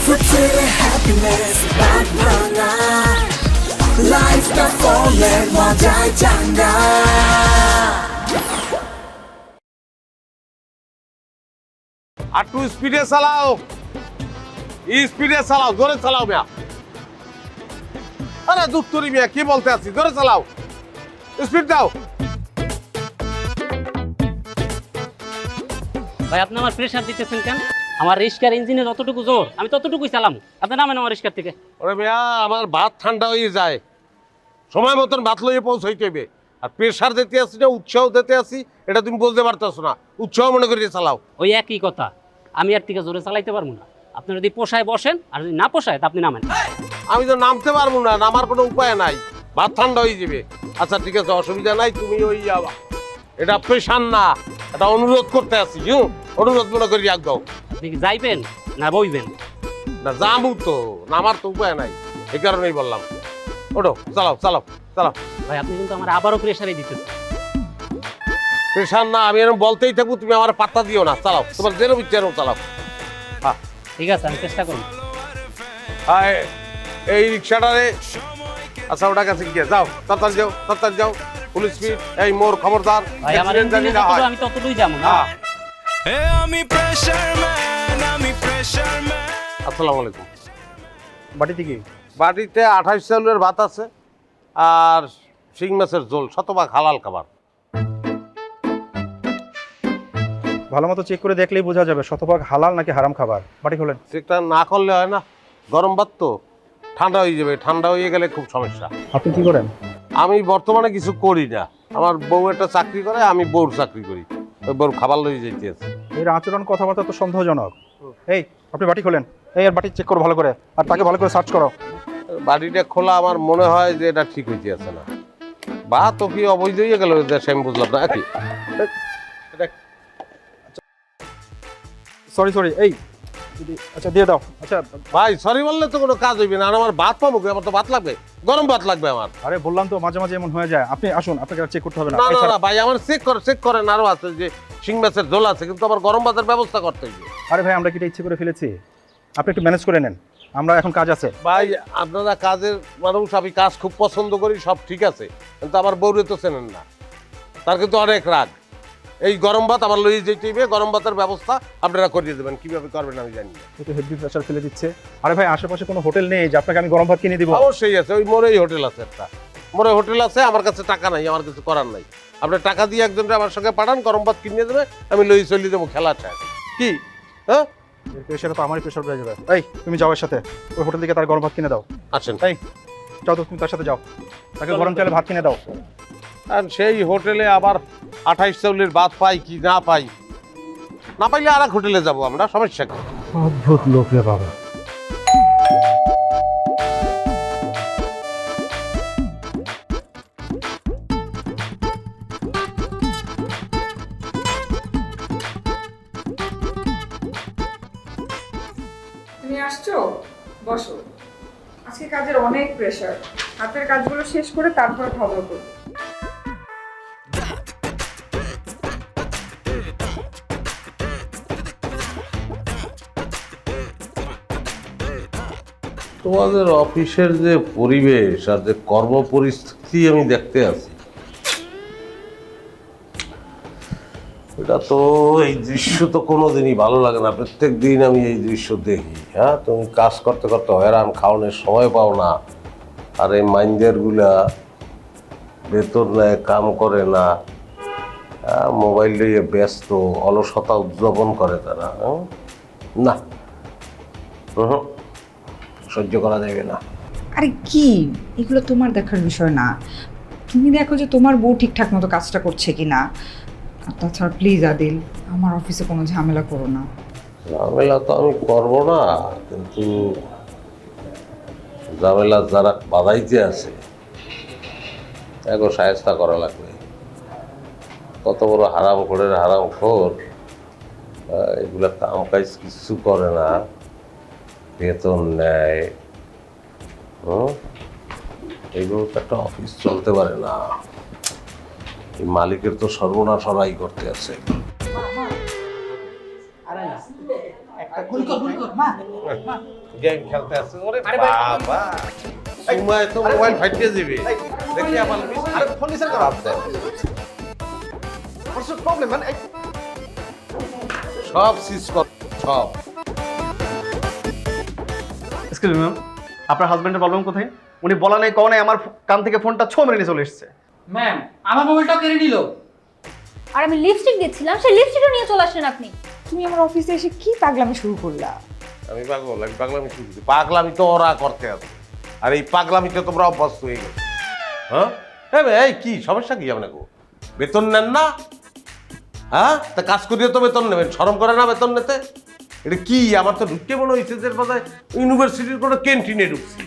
ফুটে হ্যাপিনেস বাঁধনা লাইফটা ফলে মজায় চাঙ্গা আর টু স্পিডে চালাও স্পিডে চালাও জোরে চালাও মিয়া আরে দুত্তরি মিয়া কি বলতে আছি জোরে চালাও স্পিড দাও ভাই আপনি আমার প্রেসার দিতেছেন কেন? আমার রিস্কার ইঞ্জিনে যতটুকু জোর আমি ততটুকুই চালাম। আপনি নামেন আমার রিস্কার থেকে। ওরে মিয়া আমার ভাত ঠান্ডা হয়ে যায় সময় মতন ভাত লইয়ে পৌঁছাইতে হবে আর প্রেসার দিতে আসি না উৎসাহ দিতে আসি এটা তুমি বলতে পারতেছো না উৎসাহ মনে করিয়ে চালাও ওই একই কথা আমি আর থেকে জোরে চালাইতে পারবো না। আপনি যদি পোষায় বসেন আর যদি না পোষায় তা আপনি নামেন। আমি তো নামতে পারবো না নামার কোনো উপায় নাই ভাত ঠান্ডা হয়ে যাবে আচ্ছা ঠিক আছে অসুবিধা নাই তুমি ওই এটা প্রেশার না এটা অনুরোধ করতে আসি অনুরোধ মনে করি রাখ দাও আপনি কি যাইবেন না বইবেন? না যাবো তো নামার তো উপায় নাই এই কারণেই বললাম ওঠো চালাও চালাও চালাও ভাই আপনি কিন্তু আমার আবারও প্রেসারে দিতেছেন। প্রেশার না আমি এরকম বলতেই থাকবো তুমি আমার পাত্তা দিও না চালাও তোমার যেরকম ইচ্ছা এরকম চালাও হ্যাঁ ঠিক আছে আমি চেষ্টা করব। হ্যাঁ এই রিক্সাটারে আচ্ছা ওটা কাছে গিয়ে যাও তাড়াতাড়ি যাও ফুল স্পিড এই মোর খবরদার ভাই আমার accident জানি ইঞ্জিনে না হয়। আমি ততটুকুই যাবো না। হ্যাঁ আমি প্রেসার ম্যান আসসালামু আলাইকুম বাটিতে কি বাড়িতে 28 চাউলের ভাত আছে আর শিং মাছের ঝোল শতভাগ হালাল খাবার ভালো মতো চেক করে দেখলেই বোঝা যাবে শতভাগ হালাল নাকি হারাম খাবার। বাটি খোলেন। সেটা না করলে হয় না গরম ভাত তো ঠান্ডা হয়ে যাবে ঠান্ডা হয়ে গেলে খুব সমস্যা আপনি কি করেন? আমি বর্তমানে কিছু করি না আমার বউ একটা চাকরি করে আমি বউর চাকরি করি ওই বউর খাবার লইয়ে যেতে আছে এর আচরণ কথাবার্তা তো সন্দেহজনক। এই আপনি বাটি খোলেন। এই আর বাটি চেক করো ভালো করে আর তাকে ভালো করে সার্চ করো। বাড়িটা খোলা আমার মনে হয় যে এটা ঠিক হইতে আছে না বা তো কি অবৈধ হয়ে গেল দেশে আমি বুঝলাম না কি সরি এই আচ্ছা দিয়ে দাও। আচ্ছা ভাই সরি বললে তো কোনো কাজ হইবে না আর আমার ভাত পাবো কি? আমার তো ভাত লাগবে গরম ভাত লাগবে আমার আরে বললাম তো মাঝে মাঝে এমন হয়ে যায়। আপনি আসুন আপনাকে চেক করতে হবে না। না এই না স্যার, না ভাই আমার চেক করেন আরো আছে যে শিং মাছের ঝোল আছে কিন্তু আমার গরম ভাতের ব্যবস্থা করতে হইবে আরে ভাই আমরা কি এটা ইচ্ছে করে ফেলেছি? আপনি একটু ম্যানেজ করে নেন, আমরা এখন কাজ আছে। ভাই আপনারা কাজের মানুষ আমি কাজ খুব পছন্দ করি সব ঠিক আছে কিন্তু আমার বউরে তো চেনেন না তার কিন্তু অনেক রাগ এই গরম ভাত আমার লইয়ে যেতে হইবে গরম ভাতের ব্যবস্থা আপনারা করিয়ে দেবেন কিভাবে করবেন আমি জানি না একটু হেভি প্রেশার ফেলে দিচ্ছে। আরে ভাই আশেপাশে কোনো হোটেল নেই যে আপনাকে আমি গরম ভাত কিনে দিব? অবশ্যই আছে ওই মোড়েই হোটেল আছে একটা মোড়ে হোটেল আছে আমার কাছে টাকা নাই আমার কিছু করার নাই আপনি টাকা দিয়ে একজনকে আমার সঙ্গে পাঠান গরম ভাত কিনে দেবে আমি লইয়ে চলিয়ে দেবো খেলাটা কি হ্যাঁ প্রেশারে তো আমারই প্রেশার বেড়ে যাবে। এই তুমি যাও এর সাথে ওই হোটেল থেকে তার গরম ভাত কিনে দাও। আসেন এই যাও তো তুমি তার সাথে যাও, তাকে গরম চালে ভাত কিনে দাও। আর সেই হোটেলে আবার 28 চাউলের ভাত পাই কি না পাই না পাইলে আর এক হোটেলে যাবো আমরা সমস্যা কি অদ্ভুত লোক রে বাবা। তুমি আসছো? বসো। আজকে কাজের অনেক প্রেসার, হাতের কাজগুলো শেষ করে তারপর খবর করবো। তোমাদের অফিসের যে পরিবেশ আর যে কর্ম পরিস্থিতি আমি দেখতে আছি এটা তো এই দৃশ্য তো কোনোদিনই ভালো লাগে না প্রত্যেক দিন আমি এই দৃশ্য দেখি হ্যাঁ তুমি কাজ করতে করতে হয়রান খাওয়ানোর সময় পাও না আর এই মাইন্ডারগুলা বেতন নেয় কাম করে না মোবাইল নিয়ে ব্যস্ত অলসতা উদযাপন করে তারা না সহ্য করা যাবে না আরে কি, এগুলো তোমার দেখার বিষয় না। তুমি দেখো যে তোমার বউ ঠিকঠাক মতো কাজটা করছে কিনা। আর তাছাড়া প্লিজ আদিল, আমার অফিসে কোনো ঝামেলা করো না। ঝামেলা তো আমি করবো না কিন্তু ঝামেলা যারা বাধাইতে আছে এগো সায়স্তা করা লাগবে কত বড় হারাম খোর এগুলা কাম কাজ কিছু করে না বেতন নেয় এগুলো তো একটা অফিস চলতে পারে না এই মালিকের তো সর্বনাশ হরাই করতে আছে গেম খেলতে আছে ওরে বাবা সময় তো মোবাইল ফাটিয়ে দিবে দেখি আমার আরে ফোন দিছেন কেন? What's the problem, man? সব সিজ কর সব এক্সকিউজ মি ম্যাম, আপনার হাজবেন্ডের প্রবলেম কোথায়? উনি বলা নাই কও নাই, আমার কান থেকে ফোনটা ছো মেরে নিয়ে চলে এসেছে। ম্যাম আমার মোবাইলটাও কেড়ে নিল। আর আমি লিপস্টিক দিচ্ছিলাম, সেই লিপস্টিকও নিয়ে চলে আসলেন আপনি। তুমি আমার অফিসে এসে কি পাগলামি শুরু করলা? আমি পাগলামি শুরু করি। পাগলামি তো ওরা করতে আছে, আর এই পাগলামিতে তোমরা অভ্যস্ত হয়ে গেছো। হ্যাঁ এই কি সমস্যা কি আপনাকে? বেতন নেন না? হ্যাঁ তা কাজ করিয়ে তো বেতন নেবেন, শরম করে না বেতন নিতে? এটা কি আমার তো ঢুকতে মনে হয়েছে যে ইউনিভার্সিটির কোনো ক্যান্টিনে ঢুকছি।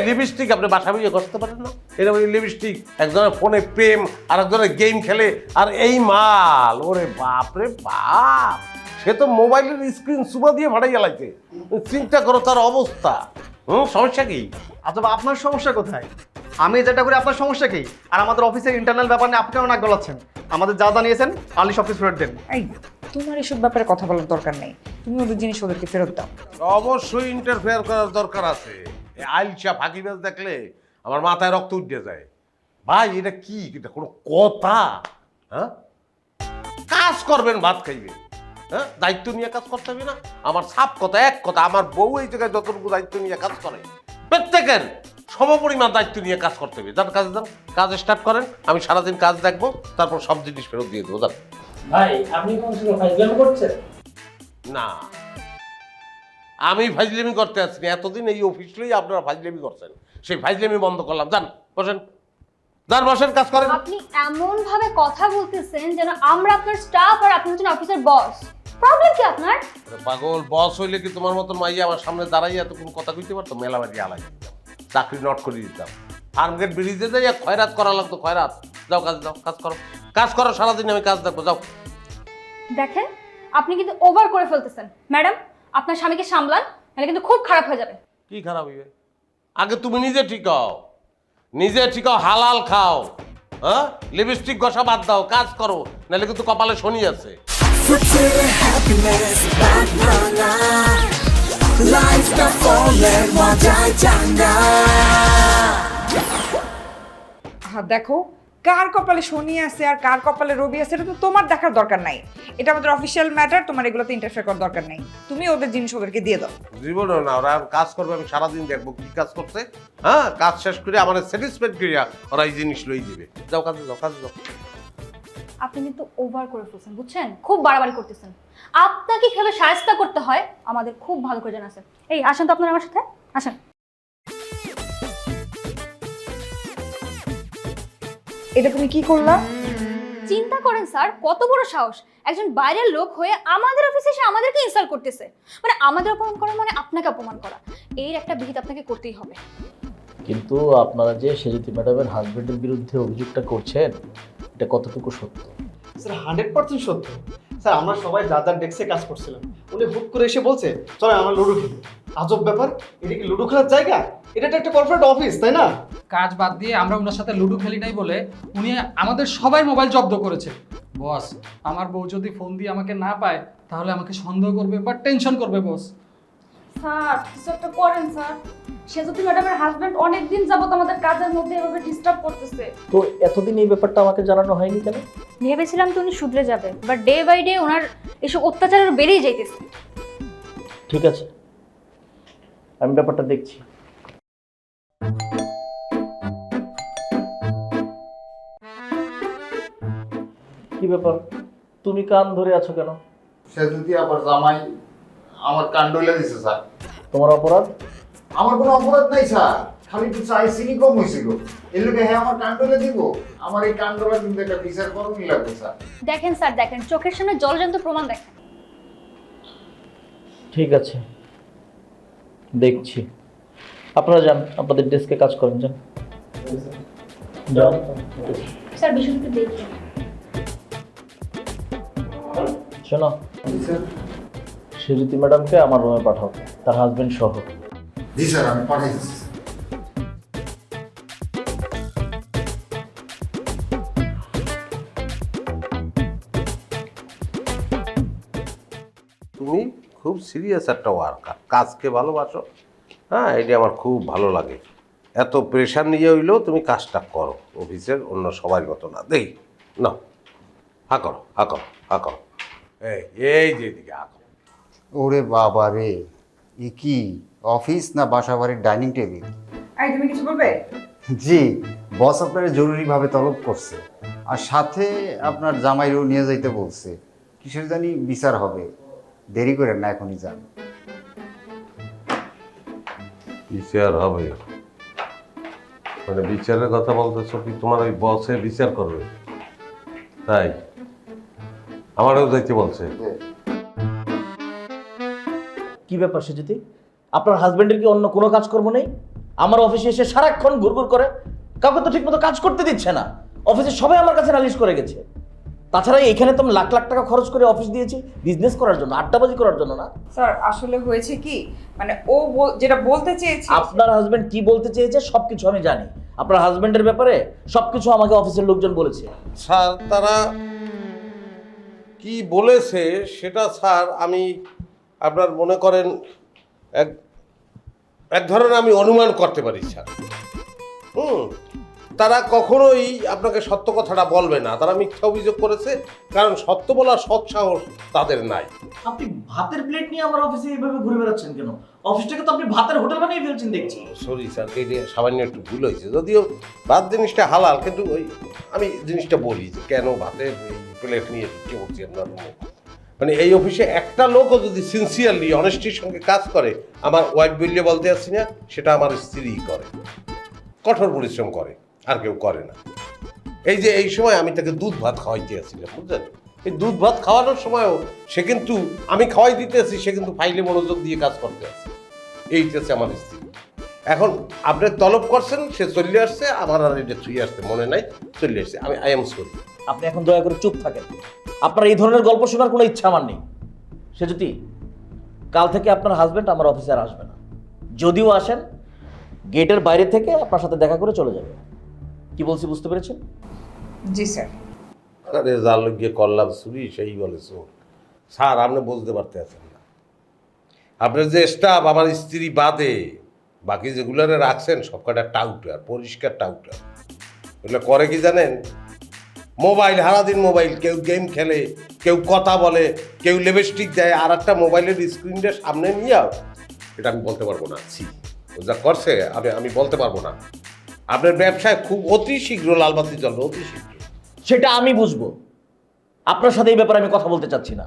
লিপস্টিক আপনি বাসা বিয়ে করতে পারেন না? এরকম লিপস্টিক, একজনের ফোনে প্রেম আর একজনের গেম খেলে, আর এই মাল ওরে বাপ রে বাপ, সে তো মোবাইলের স্ক্রিন সুবা দিয়ে ভাড়াই গেলাইছে। চিন্তা করো তার অবস্থা। সমস্যা কি? আচ্ছা আপনার সমস্যা কোথায়? আমি যেটা করি আপনার সমস্যা কি? আর আমাদের অফিসের ইন্টারনাল ব্যাপার নিয়ে আপনি নাক গলাচ্ছেন। আমাদের যা জানিয়েছেন আলিশ অফিস ফেরত দেন। এই তোমার এসব ব্যাপারে কথা বলার দরকার নেই, তুমি ওদের জিনিস ওদেরকে ফেরত দাও। অবশ্যই ইন্টারফেয়ার করার দরকার আছে। আইলসা ফাঁকিবাজ দেখলে আমার মাথায় রক্ত উঠে যায়। ভাই এটা কি, এটা কোনো কথা? হ্যাঁ কাজ করবেন, ভাত খাইবেন, হ্যাঁ দায়িত্ব নিয়ে কাজ করতে হবে না? আমার সাপ কথা এক কথা, আমার বউ এই জায়গায় যতটুকু দায়িত্ব নিয়ে কাজ করে প্রত্যেকের সমপরিমাণ দায়িত্ব নিয়ে কাজ করতে হবে। যান কাজে যান, কাজ স্টার্ট করেন, আমি সারাদিন কাজ দেখবো, তারপর সব জিনিস ফেরত দিয়ে দেবো। যান। ভাই আপনি কোন সময় ফাইজলামি করছেন? না আমি ফাইজলামি করতে আসছি, এতদিন এই অফিসটাই আপনারা ফাইজলামি করছেন, সেই ফাইজলামি বন্ধ করলাম। যান বসেন, যান বসেন, কাজ করেন। আপনি এমন ভাবে কথা বলতেছেন যেন আমরা আপনার স্টাফ আর আপনি হচ্ছেন অফিসের বস। প্রবলেম কি আপনার? পাগল, বস হইলে কি তোমার মতন মাইয়া আমার সামনে দাঁড়াইয়া এতক্ষণ কথা কইতে পারতো? মেলাবাড়ি আলাই দিতাম, চাকরি নট করে দিতাম, ফার্মগেট ব্রিজে যাই খয়রাত করা লাগতো। খয়রাত যাও, কাজ যাও, কাজ করো, কাজ করো, সারাদিন আমি কাজ দেখবো। যাও। দেখেন আপনি কিন্তু ওভার করে ফেলতেছেন। ম্যাডাম আপনার স্বামীকে সামলান, নাহলে কিন্তু খুব খারাপ হয়ে যাবে। কি খারাপ হইবে? আগে তুমি নিজে ঠিক হও, নিজে ঠিক হও, হালাল খাও, হ্যাঁ লিপস্টিক ঘষা বাদ দাও, কাজ করো, নাহলে কিন্তু কপালে শনি আছে। Frustrated happiness back na life na fallen wajai janga. হ্যাঁ দেখো, কার কপালে শনি আছে আর কার কপালে রবি আছে এটা তো তোমার দেখার দরকার নাই। এটা আমাদের অফিসিয়াল ম্যাটার, তোমার এগুলোতে ইন্টারফেয়ার করার দরকার নাই। তুমি ওদের জিনিস ওদেরকে দিয়ে দাও। জীবনও না, ওরা কাজ করবে, আমি সারাদিন দেখবো কি কাজ করছে। হ্যাঁ কাজ শেষ করে আমার স্যাটিসফাইড করিয়া ওরা এই জিনিস লই দিবে। যাও কাজে যাও, কাজে যাও। আপনি কিন্তু ওভার করে ফেলছেন, বুঝছেন? খুব বাড়াবাড়ি করতেছেন। আপনাকে কিভাবে শায়েস্তা করতে হয় আমাদের খুব ভালো করে জানা আছে। এই আসেন তো আপনারা আমার সাথে, আসেন। এটা তুমি কি করলা? চিন্তা করেন স্যার, কত বড় সাহস! একজন বাইরের লোক হয়ে আমাদের অফিসে এসে আমাদেরকে ইনসাল্ট করতেছে। মানে আমাদের অপমান করা মানে আপনাকে অপমান করা। এর একটা বিহিত আপনাকে করতেই হবে। কিন্তু আপনারা যে সেজিতি ম্যাডামের হাজবেন্ডের বিরুদ্ধে অভিযোগটা করছেন, এটা কতটুকু সত্য? স্যার 100% সত্য। স্যার আমরা সবাই যার যার ডেস্কে কাজ করছিলাম, উনি হুট করে এসে বলছে চলো আমরা লুডো খেলি। আজব ব্যাপার, এটা কি লুডো খেলার জায়গা? এটা তো একটা কর্পোরেট অফিস, তাই না? কাজ বাদ দিয়ে আমরা ওনার সাথে লুডো খেলি নাই বলে উনি আমাদের সবাই মোবাইল জব্দ করেছে। বস, আমার বউ যদি ফোন দিয়ে আমাকে না পায় তাহলে আমাকে সন্দেহ করবে বা টেনশন করবে বস। স্যার কিছু একটা করেন স্যার। সেজুতি ম্যাডামের হাজবেন্ড অনেক দিন যাবত আমাদের কাজের মধ্যে এভাবে ডিস্টার্ব করতেছে। তো এতদিন এই ব্যাপারটা আমাকে জানানো হয়নি কেন? ভেবেছিলাম তো উনি শুধরে যাবে, বাট ডে বাই ডে ওনার এসব অত্যাচারের বেড়েই যাইতেছে। ঠিক আছে, আমি ব্যাপারটা দেখছি। কি ব্যাপার, তুমি কান ধরে আছো কেন? সে যদি আবার জামাই আমার কান্ডলে দিছে স্যার। তোমার অপরাধ? আমার কোনো অপরাধ নাই স্যার, খালি একটু চাই চিনি কম হয়েছিল, এর লোকে হ্যাঁ আমার কান্ডলে দিব। আমার এই কান্ডলা কিন্তু একটা বিচার করণই লাগবে স্যার। দেখেন স্যার, দেখেন চোখের সামনে জলজন্ত প্রমাণ দেখেন। ঠিক আছে, দেখছি। আপনারা যান, আপনাদের ডেস্কে কাজ করেন, যান যান। স্যার বিষয়টা দেখেন। শোনো, সেজিতি ম্যাডামকে আমার রুমে পাঠাও, তার হাজবেন্ড সহ। জি স্যার, আমি পাঠাই দিচ্ছি। তুমি খুব সিরিয়াস একটা ওয়ার্কার, কাজকে ভালোবাসো। হ্যাঁ, এটা আমার খুব ভালো লাগে। এত প্রেশার নিয়ে হইলেও তুমি কাজটা করো, অফিসের অন্য সবার মতো না। দেখি না, হা করো হা করো হা করো, এই যে এদিকে হা করো। ওরে বাবা রে, এ কি অফিস না বাসা বাড়ির ডাইনিং টেবিল? আই তুমি কিছু বলবে? জি, বস আপনার জরুরিভাবে তলব করছে, আর সাথে আপনার জামাইরও নিয়ে যাইতে বলছে। কিসের জানি বিচার হবে, দেরি করেন না, এখনই যান। বিচার হবে মানে বিচারের কথা বলতেছো কি? তোমার ওই বসে বিচার করবে? তাই আমারও যাইতে বলছে। কি ব্যাপার সেজুতি? আপনার হাজবেন্ডের কি অন্য কোনো কাজকর্ম নেই? আমার অফিসে এসে সারাক্ষণ ঘুরঘুর করে, কাউকে তো ঠিকমতো কাজ করতে দিচ্ছে না। অফিসে সবাই আমার কাছে নালিশ করে গেছে। তাছাড়া এখানে তো আমি লাখ লাখ টাকা খরচ করে অফিস দিয়েছি বিজনেস করার জন্য, আড্ডাবাজি করার জন্য না। স্যার আসলে হয়েছে কি, মানে ও যেটা বলতে চেয়েছে। আপনার হাজবেন্ড কি বলতে চেয়েছে সবকিছু আমি জানি। আপনার হাজবেন্ডের ব্যাপারে সবকিছু আমাকে অফিসের লোকজন বলেছে। স্যার তারা কি বলেছে সেটা স্যার আমি আপনার মনে করেন এক ধরনের আমি অনুমান করতে পারি স্যার। তারা কখনোই আপনাকে সত্য কথাটা বলবে না, তারা মিথ্যা অভিযোগ করেছে, কারণ সত্য বলার সৎসাহস তাদের নাই। আপনি ভাতের প্লেট নিয়ে আমার অফিসে এইভাবে ঘুরে বেড়াচ্ছেন কেন? অফিসটাকে তো আপনি ভাতের হোটেল বানিয়ে ফেলছেন দেখছি। সরি স্যার, এই যে সামান্য একটু ভুল হয়েছে, যদিও ভাত জিনিসটা হালাল, কিন্তু ওই আমি জিনিসটা বলি যে কেন ভাতের প্লেট নিয়ে ঢুকে পড়ছি আপনার রুমে। মানে এই অফিসে একটা লোকও যদি সিনসিয়ারলি অনেস্টির সঙ্গে কাজ করে, আমার ওয়াইফ বললে বলতে আসছি না, সেটা আমার স্ত্রীই করে, কঠোর পরিশ্রম করে, আর কেউ করে না। এই যে এই সময় আমি তাকে দুধ ভাত খাওয়াইতে আসছিলাম, বুঝলেন? এই দুধ ভাত খাওয়ানোর সময়ও সে কিন্তু, আমি খাওয়াই দিতে আসি, সে কিন্তু ফাইলে মনোযোগ দিয়ে কাজ করতে আসছে। এইটাছে আমার স্ত্রী। এখন আপনি তলব করছেন, সে চলে আসছে, আমার আর এটা ছুঁয়ে আসতে মনে নাই, চলে আসছে। আমি আই এম সরি। আপনি এখন দয়া করে চুপ থাকেন। আপনার এই ধরনের গল্প শোনার কোনো ইচ্ছা আমার নেই। সে যদি কাল থেকে আপনার হাজবেন্ড আমার অফিসে আর আসবে না, যদিও আসেন গেটের বাইরে থেকে আপনার সাথে দেখা করে চলে যাবে। কি বলছি বুঝতে পেরেছেন? জি স্যার। আরে যার লোক গিয়ে করলাম চুরি, সেই বলে চোর। স্যার আপনি বলতে পারতে আছেন না, আপনার যে স্টাফ আমার স্ত্রী বাদে বাকি যেগুলোরে রাখছেন সব কটা টাউটার, পরিষ্কার টাউটার। এগুলো করে কি জানেন? মোবাইল, সারাদিন মোবাইল, কেউ গেম খেলে, কেউ কথা বলে, কেউ লিপস্টিক দেয়, আর একটা মোবাইলের স্ক্রিনটা সামনে নিয়ে, এটা আমি বলতে পারবো না। ও যা করছে আমি বলতে পারবো না। আপনার ব্যবসায় খুব অতি শীঘ্র লালবাতি চলবে, অতি শীঘ্র। সেটা আমি বুঝবো। আপনার সাথে এই ব্যাপারে আমি কথা বলতে চাচ্ছি না।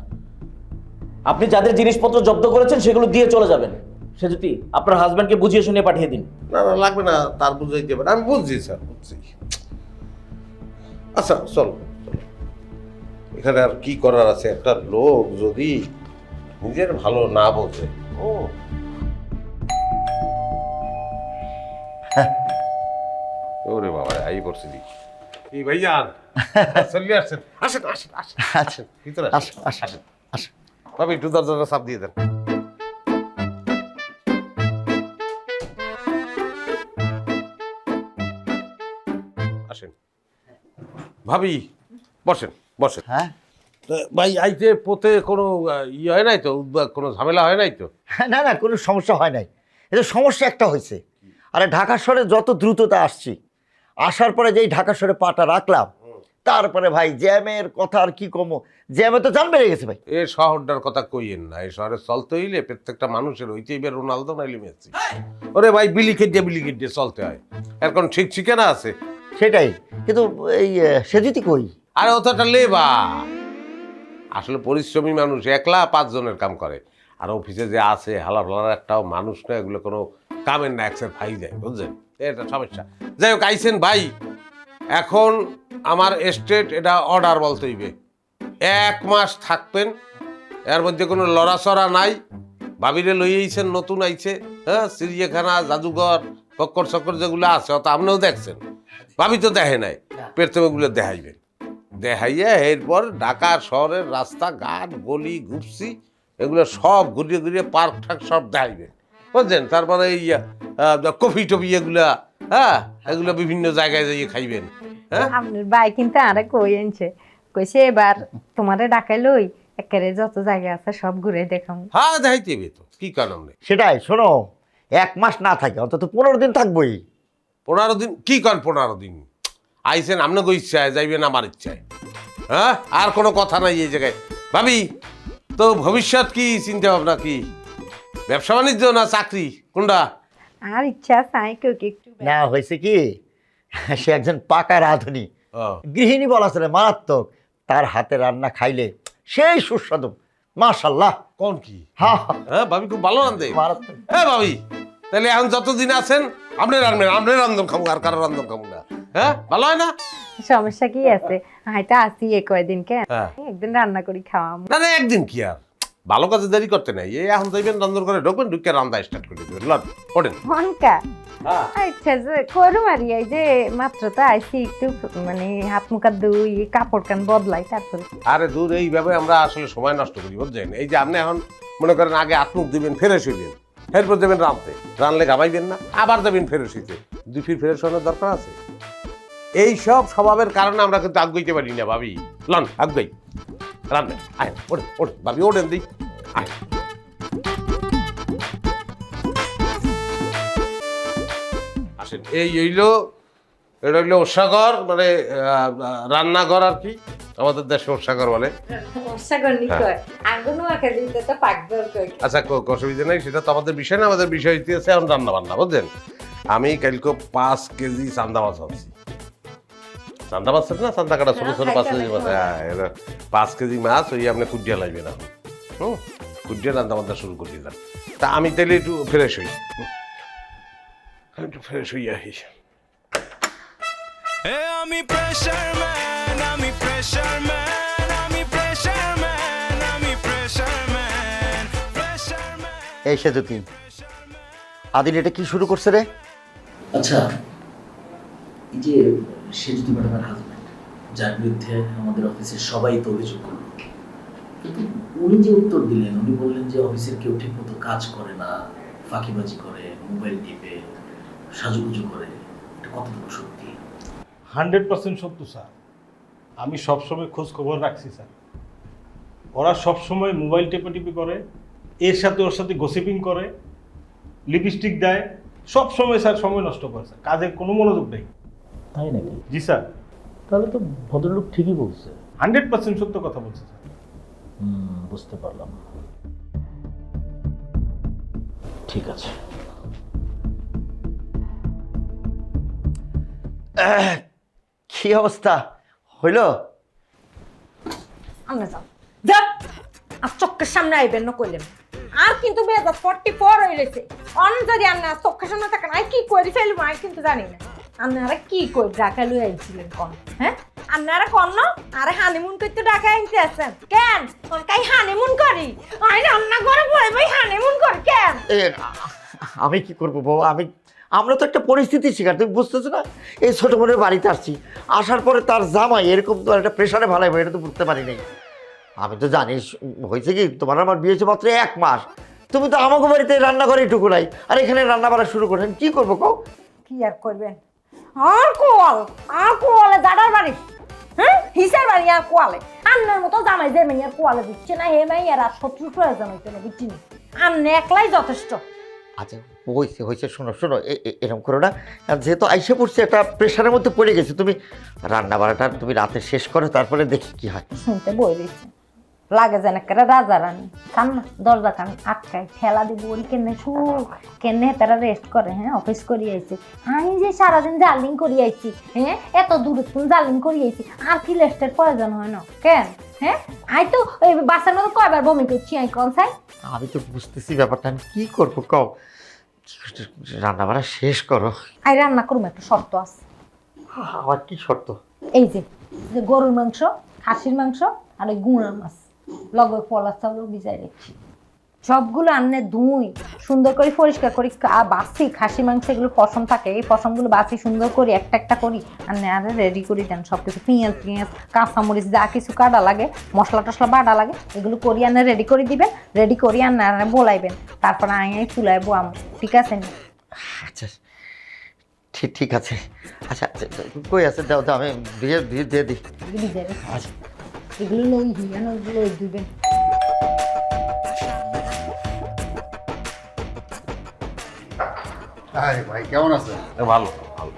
আপনি যাদের জিনিসপত্র জব্দ করেছেন সেগুলো দিয়ে চলে যাবেন। সে যদি আপনার হাজব্যান্ডকে বুঝিয়ে শুনিয়ে পাঠিয়ে দিন। না না, লাগবে না, তার বুঝাইতে পারে, আমি বুঝছি স্যার, বুঝছি। আচ্ছা চল, এখানে আর কি করার আছে? একটা লোক যদি নিজের ভালো না বোঝে, ওরে বাবা, আই পড়ছি এই ভাইজান চলে আসছেন, আসেন আসেন আসেন আসেন, ভিতরে আসেন আসেন আসেন। ভাবি একটু দরজাটা চাপ দিয়ে দেন। আসেন ভাবি, বসেন বসেন। হ্যাঁ ভাই, আইতে পোতে কোনো ইয়ে হয় নাই তো? কোনো ঝামেলা হয় নাই তো? না না, কোনো সমস্যা হয় নাই। এটা সমস্যা একটা হয়েছে। আরে ঢাকা শহরে যত দ্রুততা আসছি, আসার পরে যেই ঢাকা শহরে পাটা রাখলাম, তারপরে ভাই জ্যামের কথা আর কি কমো, জ্যামে তো জান বেড়ে গেছে ভাই। এই শহরটার কথা কইয়েন না, এই শহরে চলতে হইলে প্রত্যেকটা মানুষের হইতেই বে রোনালদো নাইলে মেসি। ওরে ভাই, বিলি খেটে চলতে হয়, এর কোন ঠিক ঠিকানা আছে? সেটাই, কিন্তু এই সেজুতি কই? আরে অতটা লেবা, আসলে পরিশ্রমী মানুষ, একলা 5 জনের কাম করে। আর অফিসে যে আছে হালা ফালার একটাও মানুষ না, এগুলো কোনো কামের না, একসের ফাই যায়, বুঝলেন? এটা সমস্যা। যাই হোক, আইসেন ভাই, এখন আমার এস্টেট এটা অর্ডার বলতে হইবে। 1 মাস থাকবেন, এর মধ্যে কোনো লড়াচড়া নাই। ভাবিরে লইয়েছেন, নতুন আইছে, হ্যাঁ, চিড়িয়াখানা, জাদুঘর, চক্কর চক্কর যেগুলো আছে, অত আপনিও দেখছেন, ভাবি তো দেখে নাই, পেরতেমেগুলো দেখাইবেন। দেখাইয়া এরপর ঢাকা শহরের রাস্তাঘাট, গলি ঘুপসি, এগুলো সব ঘুরিয়ে ঘুরিয়ে পার্ক ঠাক সব দেখাইবেন, বুঝছেন? তারপরে এই কফি টফি এগুলা, হ্যাঁ, এগুলো বিভিন্ন জায়গায় যাইয়ে খাইবেন। হ্যাঁ, আপনার ভাই কিন্তু আরে কই আনছে, কইছে এবার তোমারে ডাকাই লই একেবারে যত জায়গা আছে সব ঘুরে দেখাম। হ্যাঁ দেখাইতে হবে তো, কি কারণ নেই। সেটাই শোনো, 1 মাস না থাকে অন্তত 15 দিন থাকবোই। 15 দিন কি করেন? 15 দিন আইসেন আপনার ইচ্ছায়, যাইবেন আমার ইচ্ছায়। হ্যাঁ, আর কোনো কথা নাই এই জায়গায়। ভাবি তো ভবিষ্যৎ কি চিন্তা ভাবনা, কি ব্যবসা বাণিজ্য না চাকরি, কোনটা? আর ইচ্ছা চাই কেউ একটু না হয়েছে কি, সে একজন পাকা রাঁধুনি, ও, গৃহিণী বলা চলে, মারাত্মক। তার হাতে রান্না খাইলে সেই সুস্বাদু, মাশাআল্লাহ। কোন কি? হ্যাঁ হ্যাঁ, ভাবি খুব ভালো রান্ধে। মারাত্মক। হ্যাঁ ভাবি, তাহলে এখন যতদিন আছেন আপনি রান্ধবেন, আপনি রান্ধন খাবো, আর কারো রান্ধন খাবো না। হ্যাঁ, ভালো হয় না? সমস্যা কি আছে? হয়তো আসি কয়দিন কেন, হ্যাঁ। একদিন রান্না করি খাওয়াম। না না, একদিন কি আর, ভালো কাজে দেরি করতে নাই। এই এখন যাইবেন, রান্ধন করে ঢুকবেন, ঢুকে রান্ধা স্টার্ট করে দেবেন। লন ওঠেন। মনকা হ্যাঁ। আচ্ছা, যে করু মারি, এই যে মাত্র তো আইসি, একটু মানে হাত মুখা ধুই, কাপড় কান বদলাই, তারপরে আরে দূর, এইভাবে আমরা আসলে সময় নষ্ট করি বুঝছেন। এই যে আপনি এখন মনে করেন আগে আত্মুখ দিবেন, ফ্রেশ হইবেন, এরপর দেবেন রাঁধতে, রানলে ঘামাইবেন না, আবার দেবেন ফ্রেশ হইতে, 2 ফির ফ্রেশ হওয়ার দরকার আছে। এই সব স্বভাবের কারণে আমরা কিন্তু আগুইতে পারি না ভাবি। লন আগুই রান্নেন, আয় ওঠেন ওঠেন ভাবি, ওঠেন দিই, আয়। আসেন, এই হইলো, এটা হইলো ওষাঘর, মানে রান্নাঘর আর কি, আমাদের দেশে ওষাঘর বলে। আচ্ছা, অসুবিধা নেই, সেটা তো আমাদের বিষয় না। আমাদের বিষয় হচ্ছে এখন রান্না বান্না, বুঝলেন। আমি কালকে 5 কেজি চান্দা মাছ আনছি। চান্দা মাছ না, চান্দা কাটা ছোট ছোট 5 কেজি মাছ। হ্যাঁ, 5 কেজি মাছ ওই আপনি কুটিয়া লাগবে না। কুটিয়া রান্না বান্না শুরু করে দিলাম। তা আমি তাহলে একটু ফ্রেশ হই, একটু ফ্রেশ হই আসি। আমি প্রেশার ম্যান, আমি প্রেশার ম্যান, আমি প্রেশার ম্যান, আমি প্রেশার ম্যান, প্রেশার ম্যান। এই সে দুটি আদিল, এটা কি শুরু করছে রে? আচ্ছা, এই যে সেজুতি ম্যাডামের হাজব্যান্ড, যার বিরুদ্ধে আমাদের অফিসের সবাই তো অভিযোগ করলো, কিন্তু উনি যে উত্তর দিলেন, উনি বললেন যে অফিসের কেউ ঠিক মতো কাজ করে না, ফাঁকিবাজি করে, মোবাইল টিপে, সাজুগুজু করে, এটা কতটুকু সত্যি? 100% সত্য স্যার। আমি সবসময় খোঁজ খবর রাখছি স্যার। ওরা সবসময় মোবাইল টেপাটিপি করে, এর সাথে ওর সাথে গসিপিং করে, লিপস্টিক দেয়, সব সময় স্যার সময় নষ্ট করে স্যার, কাজের কোনো মনোযোগ নেই। তাই নাকি? জি স্যার। তাহলে তো ভদ্রলোক ঠিকই বলছে। 100% সত্য কথা বলছে স্যার। বুঝতে পারলাম। ঠিক আছে। কি অবস্থা হইল? আমরা যাও যা, আর চোখের সামনে আইবেন না কইলেন। আর কিন্তু 44 হইলেছে, অন যদি আমরা চোখের সামনে থাকেন, আই কি করি ফেলবো আমি কিন্তু জানি না। আপনারা কি কই ঢাকা লই আইছিলেন কোন? হ্যাঁ, আপনারা কোন না আরে হানিমুন করতে ঢাকা আইতে আছেন কেন? কোন কাই হানিমুন করি? আই রান্না করে বই বই হানিমুন করি কেন? আমি কি করবো বাবা, আমরা তো একটা পরিস্থিতির শিকার, তুমি বুঝতেছো না? এই ছোট বোনের বাড়িতে আসছি, আসার পরে তার জামাই এরকম তো একটা প্রেশারে ভালাই, এটা তো বুঝতে পারি নাই। আমি তো জানিস হয়েছে কি, তোমার আমার বিয়ে হয়েছে মাত্র 1 মাস, তুমি তো আমাকে বাড়িতে রান্না করে একটু নাই, আর এখানে রান্না বাড়া শুরু করেন, কি করবো কও? কি আর করবেন? আর কোয়ালে দাদার বাড়ি, হ্যাঁ হিসার বাড়ি, আর কোয়ালে আন্নার মতো জামাই যে মেয়ে আর কোয়ালে দিচ্ছে না, হে মাই আর শত্রু প্রয়োজন হইতে না, বুঝছি না, আন্নে একলাই যথেষ্ট। আচ্ছা হয়েছে শোনো এরকম করো না, যেহেতু আইসে পড়ছে একটা প্রেশারের মধ্যে পড়ে গেছে, তুমি রান্না বাড়াটা তুমি রাতে শেষ করো, তারপরে দেখি কি হয়। শুনতে বই দিচ্ছে লাগে যেন একটা রাজা রানী, কান না দরজা কান আটকায় ঠেলা দিব, ওই কেনে সুখ কেনে তারা রেস্ট করে। হ্যাঁ, অফিস করি আইছি আমি, যে সারাদিন জার্লিং করি আইছি, হ্যাঁ এত দূরে তুমি জার্লিং করি আইছি, আর কি রেস্টের প্রয়োজন হয় না কেন? হ্যাঁ, আই তো ওই বাসার মতো কয়বার বমি করছি, আমি কোন চাই? আমি তো বুঝতেছি ব্যাপারটা, আমি কি করবো কও? রান্না বাড়া শেষ করো। আই রান্না করবো, একটা শর্ত আছে। আমার কি শর্ত? এই যে গরুর মাংস, খাসির মাংস আর ওই গুঁড়া মাছ লগে পলা চাউল ভিজাই রেখেছি, সবগুলো আন্নে ধুই সুন্দর করে পরিষ্কার করি, বাছি খাসি মাংস এগুলো পশম থাকে, এই পশমগুলো বাছি সুন্দর করে একটা একটা করি আন্নে আরে রেডি করে দেন সব কিছু, পেঁয়াজ কাঁচামরিচ যা কিছু কাটা লাগে, মশলা টশলা বাটা লাগে, এগুলো করি আন্নে রেডি করে দিবেন, রেডি করি আন্নে বলাইবেন, তারপর আই ফুলাইবো আম, ঠিক আছে? আচ্ছা ঠিক আছে। আচ্ছা কই আছে, দাও আমি দিয়ে দিই। এগুলো লই দিবেন। ভাই কেমন আছেন? ভালো ভালো।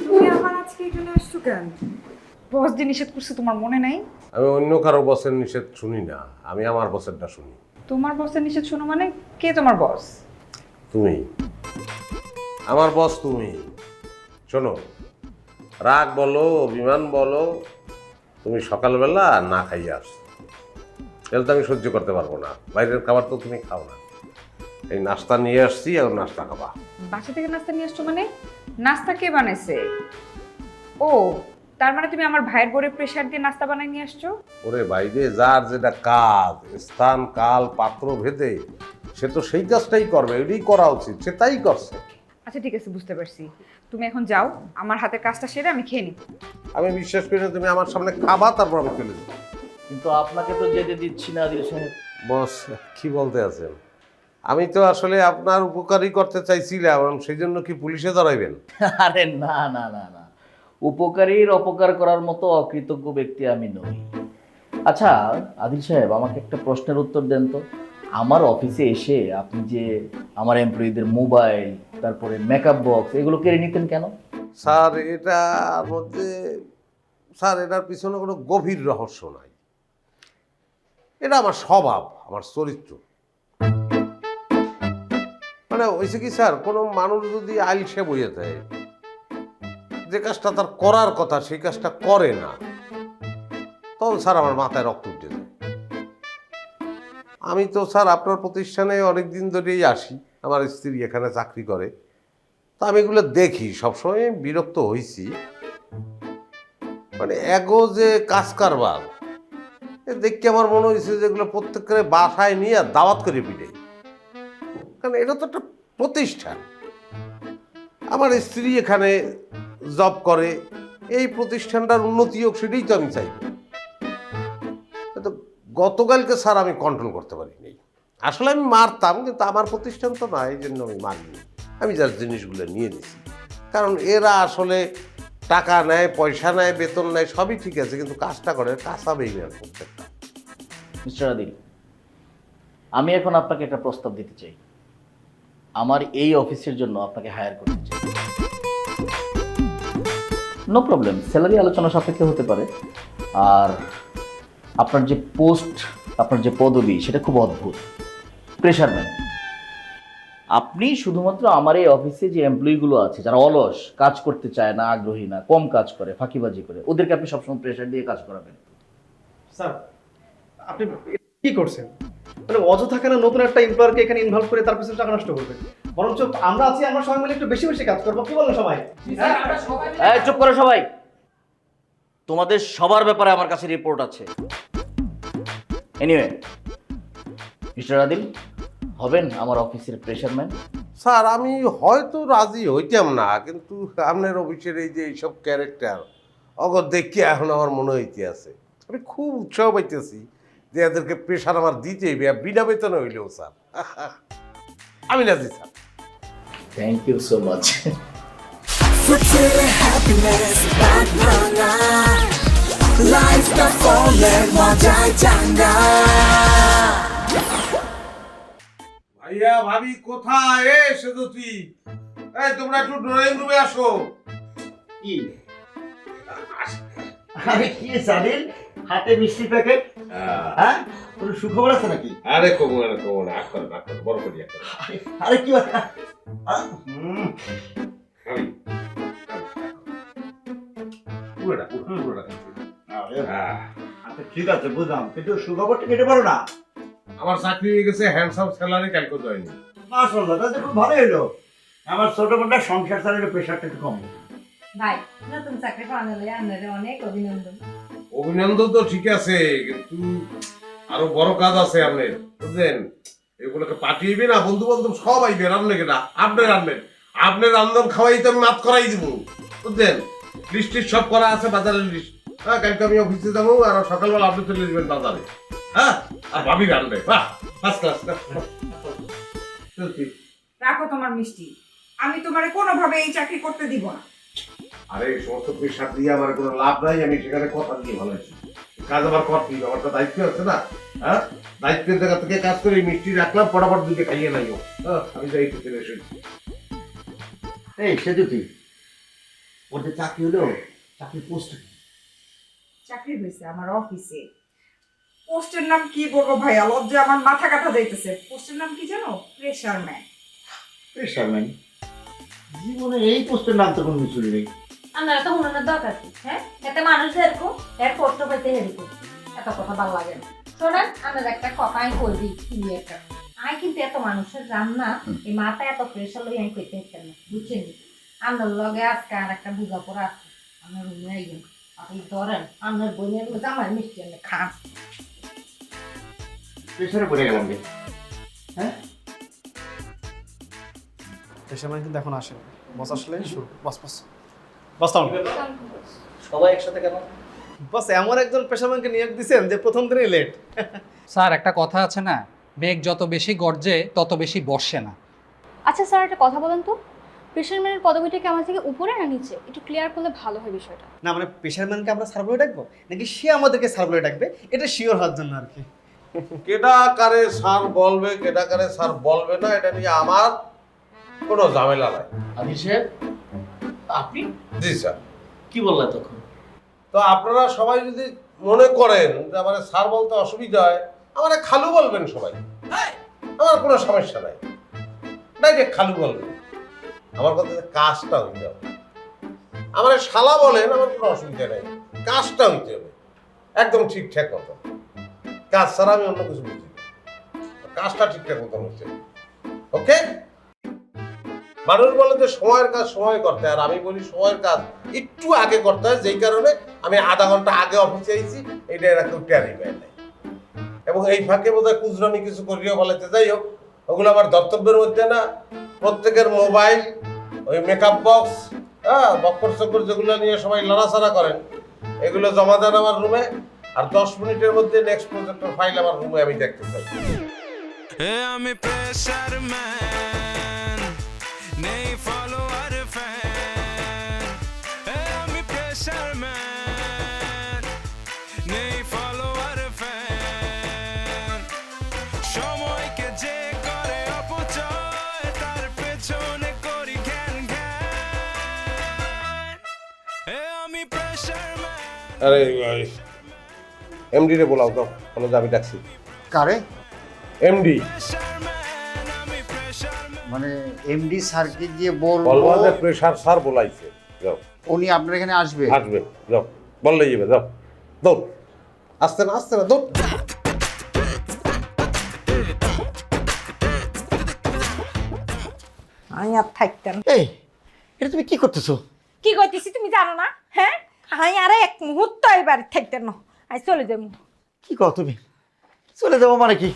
তুমি আবার আজকে এখানে আসছো কেন? বস যে নিষেধ করছে তোমার মনে নাই? আমি অন্য কারো বসের নিষেধ শুনি না, আমি আমার বসেরটা শুনি। তোমার বসের নিষেধ শোনো মানে? কে তোমার বস? তুমি আমার বস, তুমি। শোনো, রাগ বলো, অভিমান বলো, তুমি সকালবেলা না খাইয়ে আসছো, এটা তো আমি সহ্য করতে পারবো না। বাইরের খাবার তো তুমি খাও না, এই নাস্তা নিয়ে আসছি, আর নাস্তা খাবা। বাসা থেকে নাস্তা নিয়ে আসছো মানে? নাস্তা কে বানাইছে? ও, তার মানে তুমি আমার ভাইয়ের বোরে প্রেসার দিয়ে নাস্তা বানাই নিয়ে আসছো? ওরে বাইরে, যার যেটা কাজ, স্থান কাল পাত্র ভেদে সে তো সেই কাজটাই করবে, এটাই করা উচিত, সে তাই করছে। আচ্ছা ঠিক আছে, বুঝতে পারছি। তুমি এখন যাও, আমার হাতের কাজটা সেরে আমি খেয়ে নিই। আমি বিশ্বাস করি না তুমি আমার সামনে খাবা, তারপর আমি চলে যাবো। কিন্তু আপনাকে তো যেতে দিচ্ছি না আদিল সাহেব। বস কি বলতে আছেন? আমি তো আসলে আপনার উপকারই করতে চাইছিলাম, সেই জন্য কি পুলিশে ধরাইবেন? আরে না না না না, উপকারীর অপকার করার মতো অকৃতজ্ঞ ব্যক্তি আমি নই। আচ্ছা আদিল সাহেব, আমাকে একটা প্রশ্নের উত্তর দেন তো। আমার অফিসে এসে আপনি যে আমার এমপ্লয়ীদের মোবাইল, তারপরে মেকআপ বক্স, এগুলো কেড়ে নিতেন কেন? স্যার এটার মধ্যে, স্যার এটার পিছনে কোনো গভীর রহস্য নাই। এটা আমার স্বভাব, আমার চরিত্র। মানে হয়েছে কি স্যার, কোনো মানুষ যদি আইলসে বইয়ে দেয়, যে কাজটা তার করার কথা সেই কাজটা করে না, তখন স্যার আমার মাথায় রক্ত উঠে যায়। আমি তো স্যার আপনার প্রতিষ্ঠানে অনেক দিন ধরেই আসি, আমার স্ত্রী এখানে চাকরি করে, তো আমি এগুলো দেখি, সবসময় বিরক্ত হয়েছি। মানে এগো যে কাজ কারবার, দেখে আমার মনে হয়েছে যেগুলো প্রত্যেকের বাসায় নিয়ে দাওয়াত করে পিঠে, কারণ এটা তো একটা প্রতিষ্ঠান। আমার স্ত্রী এখানে জব করে, এই প্রতিষ্ঠানটার উন্নতি হোক সেটাই তো আমি চাই। তো গতকালকে স্যার আমি কন্ট্রোল করতে পারিনি, আসলে আমি মারতাম, কিন্তু আমার প্রতিষ্ঠান তো না, এই জন্য আমি মারিনি। আমি যার জিনিসগুলো নিয়ে নিছি, কারণ এরা আসলে টাকা নেয়, পয়সা নেয়, বেতন নেয়, সবই ঠিক আছে, কিন্তু কাজটা করে কাঁচা বেইমান প্রত্যেকটা। মিস্টার আদিল, আমি এখন আপনাকে একটা প্রস্তাব দিতে চাই। আমার এই অফিসের জন্য আপনাকে হায়ার করতে চাই। নো প্রবলেম, স্যালারি আলোচনা সাপেক্ষে হতে পারে। আর আপনার যে পোস্ট, আপনার যে পদবি, সেটা খুব অদ্ভুত, প্রেশারম্যান। আপনি শুধুমাত্র আমার এই অফিসে যে এমপ্লয়িগুলো আছে, যারা অলস, কাজ করতে চায় না, আগ্রহী না, কম কাজ করে, ফাঁকিবাজি করে, ওদেরকে আপনি সবসময় প্রেশার দিয়ে কাজ করাবেন। স্যার আপনি কি করছেন? মানে অযথা কেন নতুন একটা এমপ্লয়ারকে এখানে ইনভলভ করে তার পিছনে টাকা নষ্ট করবেন? বরঞ্চ আমরা আছি, আমরা সবাই মিলে একটু বেশি বেশি কাজ করবো, কি বলেন সবাই? এই চুপ করো সবাই, তোমাদের সবার ব্যাপারে আমার কাছে রিপোর্ট আছে। এনিওয়ে, মিস্টার আদিল, হবেন আমার অফিসের প্রেশারম্যান? স্যার আমি হয়তো রাজি হইতাম না, কিন্তু আপনার অফিসের এই যে এইসব ক্যারেক্টার অগর দেখে এখন আমার মনে হইতে আছে, আমি খুব উৎসাহ পাইতেছি যে এদেরকে প্রেশার আমার দিতেই বিনা বেতনে হইলেও স্যার। আমি রাজি sir. Thank you so much. Future happiness, bad mala. Life the fallen, মজায় চাঙ্গা। ভাইয়া ভাবি কোথায়? এসে তো তুই, এই তোমরা একটু ড্রয়িং রুমে আসো। কি আরে কি সাদিল, হাতে মিষ্টি প্যাকেট? হ্যাঁ, কোনো সুখবর আছে নাকি? আরে কমো না, কমো না, আখ করো, বড় করি আখ করো। আরে কি আচ্ছা ঠিক আছে, বুঝলাম, কিন্তু সুখবরটা কেটে পারো না। আমার চাকরি হয়ে গেছে, হ্যান্ডসাম স্যালারি ক্যালকুলেট হয়নি। মাশাআল্লাহ, তাহলে খুব ভালো হলো। আমার ছোট বোনটা সংসার চালানোর প্রেশারটা একটু কম। ভাই নতুন চাকরি পাওয়া গেলে আপনাদের অনেক অভিনন্দন। অভিনন্দন তো ঠিক আছে, কিন্তু আরো বড় কাজ আছে আপনার, বুঝলেন? এগুলোকে পাঠিয়ে না, বন্ধু বান্ধব সব আইবে, রান্নাকে না আপনার রান্নেন, আপনার রান্ধন খাওয়াই তো আমি মাত করাই দিব, বুঝলেন? লিস্ট সব করা আছে, বাজারের লিস্ট। হ্যাঁ, কালকে আমি অফিসে যাবো, আর সকালবেলা আপনি চলে যাবেন বাজারে। হ্যাঁ, আর ভাবি রান্নে, বাহ ফার্স্ট ক্লাস। রাখো তোমার মিষ্টি, আমি তোমারে কোনোভাবে এই চাকরি করতে দিব না। আরে এই সমস্ত প্রেশার দিয়ে আমার কোনো লাভ নাই, আমি সেখানে কথা দিয়ে ভালো আছি। কাজ আমার করতেই হবে, আমার তো দায়িত্ব আছে না। হ্যাঁ, দায়িত্বের জায়গা থেকে কাজ করে মিষ্টি রাখলাম, ফটাফট দুটো খাইয়ে নাইও। হ্যাঁ, আমি যাই তো চলে এসেছি। এই সেজুতি, ওর যে চাকরি হলো, চাকরি পোস্ট চাকরি হয়েছে আমার অফিসে। পোস্টের নাম কি বলবো ভাইয়া, লজ্জা আমার মাথা কাটা যাইতেছে। পোস্টের নাম কি জানো? Pressure man. Pressure man? জীবনে এই পোস্টের নাম তো কোনো কিছু নেই। আপনারা তো উনানের দরকার কি? হ্যাঁ, এতে মানুষ এরকম এর কষ্ট পাইতে এরকম এত কথা ভালো লাগে না। শোনেন, আপনার একটা কথা আমি করবি ক্লিয়ার। আমি কিন্তু এত মানুষের রান্না এই মাথা এত প্রেশার লই আমি করতে পারতাম না, বুঝছেন? আপনার লগে আজকে আর একটা বোঝাপড়া আছে। আপনার রুমে আইবেন, আপনি ধরেন আপনার বোনের জামাই মিষ্টি এনে খান। প্রেশারে পড়ে গেলাম রে। হ্যাঁ, প্রেশার ম্যান কিন্তু এখন আসে, বস আসলে শুরু। বস বস বস তাও সবাই একসাথে কেন? বস এমন একজন প্রেশার ম্যানকে নিয়োগ দিয়েছেন যে প্রথম দিনই লেট। স্যার একটা কথা আছে না, মেঘ যত বেশি গর্জে তত বেশি বর্ষে না। আচ্ছা স্যার, একটা কথা বলেন তো, প্রেশারম্যানের পদবিটা কি আমার থেকে উপরে না নিচে? একটু ক্লিয়ার করলে ভালো হয় বিষয়টা। না মানে প্রেশার ম্যানকে আমরা স্যার বলে ডাকবো নাকি সে আমাদেরকে স্যার বলে ডাকবে, এটা শিওর হওয়ার জন্য আর কি। কেডা কারে স্যার বলবে, কেডা কারে স্যার বলবে না, এটা নিয়ে আমার কোনো ঝামেলা নাই। আদিল সাহেব, আপনি জি স্যার। কি বললেন তখন? তো আপনারা সবাই যদি মনে করেন যে আমার স্যার বলতে অসুবিধা হয়, আমার খালু বলবেন সবাই, আমার কোনো সমস্যা নাই, ডাইরেক্ট খালু বলবেন। আমার কথা কাজটা হইতে হবে। আমার শালা বলেন, আমার কোনো অসুবিধা নেই, কাজটা হইতে হবে একদম ঠিকঠাক মতো। কাজ ছাড়া আমি অন্য কিছু বুঝি না, কাজটা ঠিকঠাক মতো হচ্ছে। ওকে? মানুষ বলে যে সময়ের কাজ সময় করতে, আর আমি বলি সময়ের কাজ একটু আগে করতে হয়, যেই কারণে আমি আধা ঘন্টা আগে অফিসে আইছি, এটা এরা কেউ টেরই পায় নাই। এবং এই ফাঁকে বোধহয় কুজরামি কিছু করিও বলাতে, যাই হোক, ওগুলো আমার দপ্তব্যের মধ্যে না। প্রত্যেকের মোবাইল, ওই মেকআপ বক্স, হ্যাঁ, বক্কর চক্কর যেগুলো নিয়ে সবাই লড়াচড়া করেন, এগুলো জমা দেন আমার রুমে। আর 10 মিনিটের মধ্যে নেক্সট প্রজেক্টের ফাইল আমার রুমে আমি দেখতে চাই। আমি প্রেশার ম্যান, নেই ফলোয়ার ফ্যান। আমি প্রেশার ম্যান, নেই ফলোয়ার ফ্যান। সময়কে যে করে অপচয়, তার পেছনে করি জ্ঞান জ্ঞান। আমি প্রেশার ম্যান। আরে এমডি রে বলাও তো, বলো যে আমি ডাকছি। কারে? এমডি। মানে এমডি স্যারকে গিয়ে বলবো যে প্রেসার স্যার বলাইছে, যাও। উনি আপনার এখানে আসবে? আসবে, যাও, বললেই যাবে, যাও, দৌড়। আসতে না, আসতে না, দৌড়। আমি আর থাকতাম। এই এটা তুমি কি করতেছো? কি করতেছি তুমি জানো না? হ্যাঁ, আমি আর এক মুহূর্ত এবার থাকতাম না, আমি চলে যাবো। কি কও তুমি? চলে যাবো মানে কি?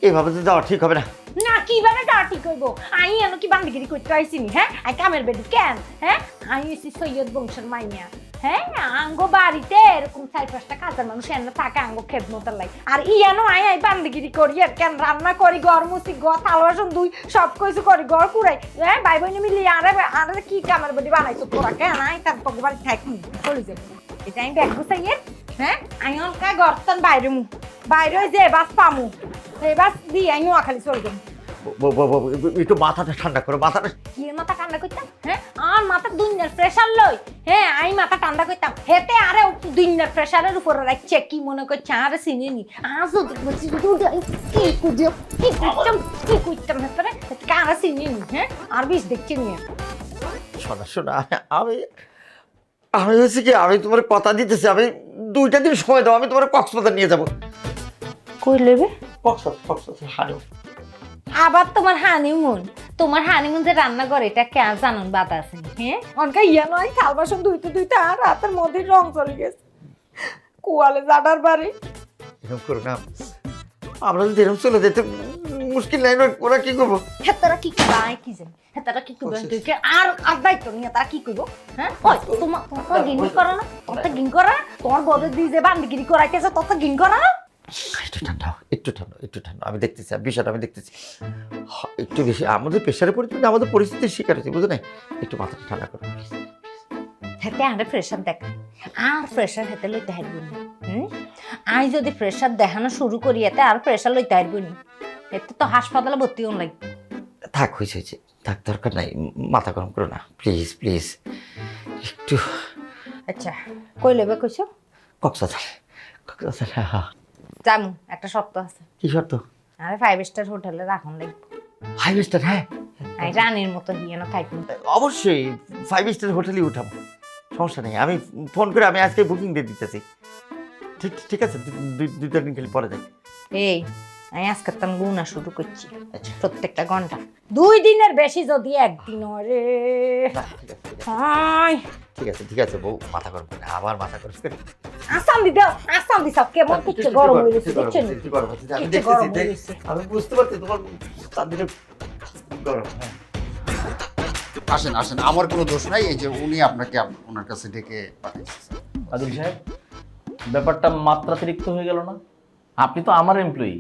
এইভাবে তো যাওয়া ঠিক হবে না। না, কিভাবে যাওয়া ঠিক হইব? আমি এনো কি বান্দিগিরি করতে আইসিনি? হ্যাঁ, আমি কামের বেডি কেন? হ্যাঁ, আমি হইছি সৈয়দ বংশের মাইয়া। হ্যাঁ, আঙ্গো বাড়িতে এরকম 4-5টা কাজের মানুষ এনে থাকে আঙ্গো খেদমতের লাই। আর ইয়ানো আই বান্দিগিরি করি আর কেন? রান্না করি, ঘর মুছি, ঘর থাল বাসন ধুই, সব কিছু করি, ঘর কুড়াই। হ্যাঁ, ভাই বোন মিলি আরে কি কামের বেডি বানাইছো তোরা? কেন আই তার তোকে বাড়ি থাকি চলে যাবো। এটা আমি ব্যাগ গুছাইয়ে, হ্যাঁ, আমি অনকা গর্তন বাইরে বাইরে যে বাস পামু, এই বাস দিয়ে আমি খালি চলে যাবো। একটু মাথাটা ঠান্ডা করো, মাথাটা। কি মাথা ঠান্ডা করতাম? হ্যাঁ, আর মাথা দুনিয়ার প্রেশার লই। হ্যাঁ, আমি মাথা ঠান্ডা করতাম হেতে আরে দুনিয়ার প্রেশারের উপরে রাখছে। কি মনে করছে আরে চিনি আজ কি করতাম হেতে আরে চিনি। হ্যাঁ, আর বিষ দেখছি নিয়ে। শোনা শোনা, আমি আমি হয়েছে কি, আমি তোমার কথা দিতেছি, আমি 2টা দিন সময় দাও, আমি তোমার কক্সবাজার নিয়ে যাবো। কই লেবে? কক্সবাজার হানিমুন। আবার তোমার হানিমুন? তোমার হানিমুন যে রান্না করে এটা কে জানুন বাতা আছে? হ্যাঁ, অনকা ইয়া নয়, থাল বাসন ধুইতে আর রাতের মধ্যে রং চলে গেছে। কুয়ালে জাডার বাড়ি। এরকম করো না, আমরা যদি এরকম চলে যেতে মুশকিল নাই, ওরা কি করবো? হেতারা কি করবো? আয় কি জানি হেতারা কি করবো? আর আর দায়িত্ব নিয়ে তারা কি করবো? হ্যাঁ, ওই তোমার গিন করো না, তোমার গিন করা, তোমার বড় দিয়ে যে বান্দিগিরি করাইতেছে তত গিন করা না। ঠান্ডা হও, একটু ঠান্ডা, একটু ঠান্ডা। আমি দেখতেছি, বিষয়টা আমি দেখতেছি। একটু বেশি আমাদের প্রেশারে পড়েছি, আমাদের পরিস্থিতির শিকার হয়েছে, বুঝো না? একটু মাথাটা ঠান্ডা করো প্লিজ। হেতে আরে প্রেশার দেখ আর প্রেশার হেতে লইতে হারবো না। আই যদি প্রেশার দেখানো শুরু করি এতে আর প্রেশার লইতে হারবো না। এতে তো হাসপাতালে ভর্তি হন লাগবে। থাক, হয়েছে হয়েছে, থাক, দরকার নাই, মাথা গরম করো না প্লিজ প্লিজ। একটু আচ্ছা কই লেবে কইছো? কক্সবাজার, কক্সবাজার। হ্যাঁ হ্যাঁ। জামু একটা শর্ত আছে। কি শর্ত? আরে 5 স্টার হোটেলে রাখুন লাগবে। 5 স্টার? হ্যাঁ, আই রানীর মতো হিয়েনো থাকবো। অবশ্যই 5 স্টার হোটেলই উঠাবো, সমস্যা নেই। আমি ফোন করে আমি আজকে বুকিং দিয়ে দিতেছি। ঠিক ঠিক আছে, 2-3 দিন খালি পরে যাই। এই আমি আজকে তো গুণা শুরু করছি প্রত্যেকটা ঘন্টা। 2 দিনের বেশি যদি একদিন ওরে হাই ঠিক আছে ঠিক আছে বউ, মাথা গরম করে না, আবার মাথা গরম করে। আসাম দিছাও কেমন কিছু গরম হয়ে গেছে দেখছেন? কি গরম হচ্ছে আমি কিচ্ছু গরম দেখতেছি, হয়ে গেছে। আমি বুঝতে পারছি তোমার 7 দিনের গরম। হ্যাঁ আসেন আসেন, আমার কোনো দোষ নাই, এই যে উনি আপনাকে ওনার কাছে ডেকে পাঠিয়েছে। আদিল সাহেব, ব্যাপারটা মাত্রাতিরিক্ত হয়ে গেল না? আপনি তো আমার এমপ্লয়ি,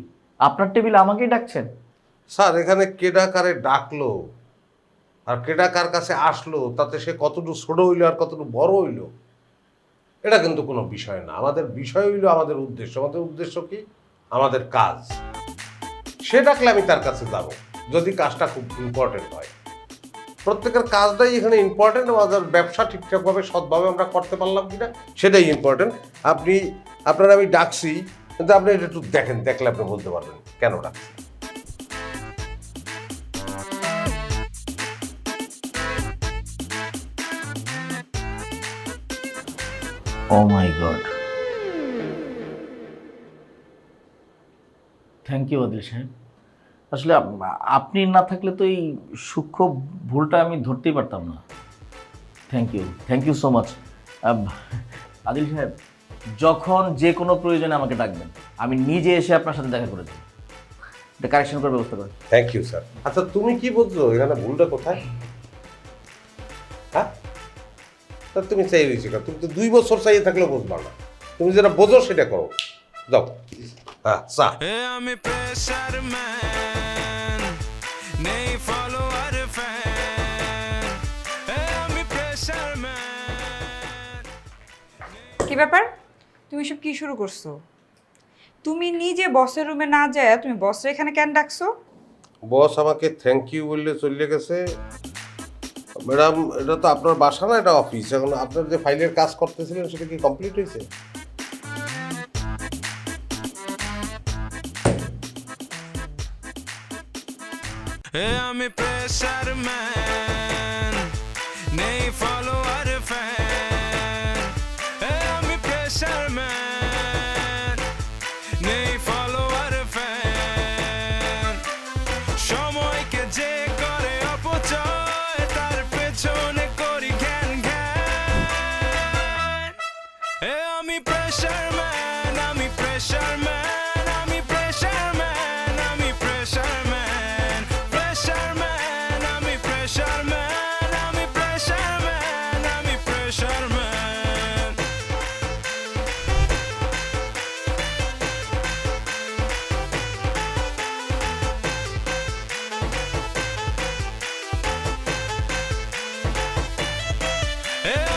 আপনার টেবিলে আমাকেই ডাকছেন। স্যার, এখানে কেডা কারে ডাকলো আর কেডা কার কাছে আসলো তাতে সে কতটুকু ছোট হইলো আর কতটুকু বড় হইলো এটা কিন্তু কোনো বিষয় না। আমাদের বিষয় হইলো আমাদের উদ্দেশ্য। আমাদের উদ্দেশ্য কি? আমাদের কাজ। সে ডাকলে আমি তার কাছে যাব যদি কাজটা খুব ইম্পর্টেন্ট হয়। প্রত্যেকের কাজটাই এখানে ইম্পর্টেন্ট। আমাদের ব্যবসা ঠিকঠাকভাবে সৎভাবে আমরা করতে পারলাম কিনা সেটাই ইম্পর্টেন্ট। আপনারা আমি ডাকছি, কিন্তু আপনি এটা একটু দেখেন, দেখলে আপনি বলতে পারবেন কেন ডাকছি। ও মাই গড, থ্যাংক ইউ আদিল সাহেব। আসলে আপনি না থাকলে তো এই সূক্ষ্ম ভুলটা আমি ধরতেই পারতাম না। Thank you so much. Adil Sahib, যখন যে কোনো প্রয়োজনে আমাকে ডাকবেন, আমি নিজে এসে আপনার সাথে দেখা করে দেব, এটা কারেকশন করার ব্যবস্থা করেন। Thank you sir. আচ্ছা, তুমি কি বুঝছো এখানে ভুলটা কোথায়? হ্যাঁ, তা তুমি চাই রয়েছো কেন? তুমি তো 2 বছর চাইয়ে থাকলেও বুঝবা না। তুমি যেটা বোঝো সেটা করো, যাও। হ্যাঁ, চা। আমি প্রেশার ম্যান, নেই ফলোয়ার ফ্যান, আমি প্রেশার ম্যান। কি ব্যাপার, তুমি সব কি শুরু করছো? তুমি নিজে বসের রুমে না যায় তুমি বসের এখানে কেন ডাকছো? বস আমাকে থ্যাংক ইউ বললে চলে গেছে। ম্যাডাম, এটা তো আপনার বাসা না, এটা অফিস। এখন আপনার যে ফাইলের কাজ করতেছিলেন সেটা কি কমপ্লিট হয়েছে? আমি প্রেশার ম্যান, নেই ফলোয়ার ফ্যান, আমি প্রেশার ম্যান, নেই ফলোয়ার ফ্যান। সময়কে যে করে অপচয় তার পেছনে করি ঘ্যান ঘ্যান। আমি প্রেশার ম্যান, আমি প্রেশার ম্যান, আমি প্রেশার ম্যান, আমি প্রেশার ম্যান, প্রেশার ম্যান, আমি প্রেশার ম্যান, আমি প্রেশার ম্যান, আমি প্রেশার ম্যান।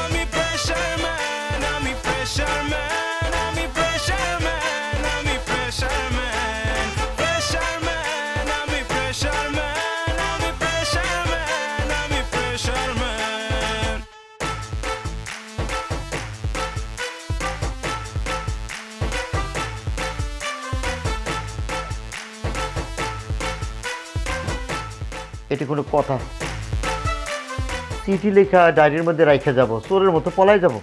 আমি প্রেশার ম্যান, আমি প্রেশার ম্যান, আমি প্রেশার ম্যান, আমি প্রেশার ম্যান, প্রেশার ম্যান, আমি প্রেশার ম্যান, আমি প্রেশার ম্যান, আমি প্রেশার ম্যান। এটা কোনো কথা? চিঠি লেখা ডায়েরির মধ্যে রাইখা যাব, চোরের মতো পলাই যাব?